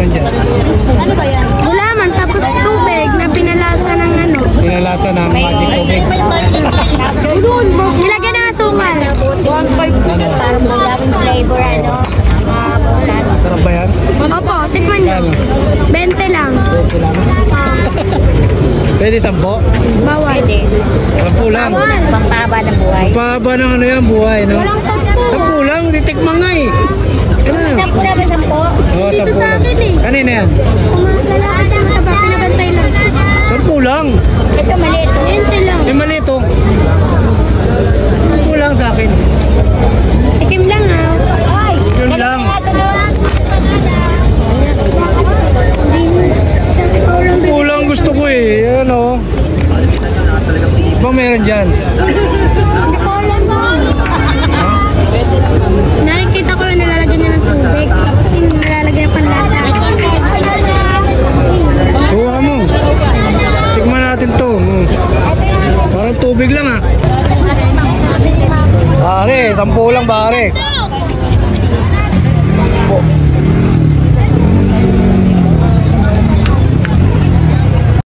yan dyan? Ano ba yan? Gulaman, tapos tubig na pinalasa ng ano. Pinalasa ng magic tubig. Nilagyan ng asukal. Parang maraming flavor, ano? Sarap ba yan? Opo, tikman nyo. 20 lang. Ito lang. Pwede 10? Bawal. 10 lang. Pampaba ng buhay. Pahaba ng ano yan, buhay, no? Walang 10. 10 lang, titikman nga eh. Ano? 10 na ba 10? Oo, 10 Dito sa lang. akin eh. Kanina yan? Lalakad ang taba, pinabantay lang. 10 lang. Ito maliit. 20 lang. Eh, mali ito. 10 lang sa akin. Tikim lang ha. Ay! Yun lang. Kulang gusto ko eh. Ano? Bang meron dyan? Hindi ko alam ba? Nakikita ko lang nalalagyan niya ng tubig. Tapos yung nalalagyan ng panlasa. Kuha mo. Tikman natin to. Parang tubig lang ah. Pare, 10 lang pare.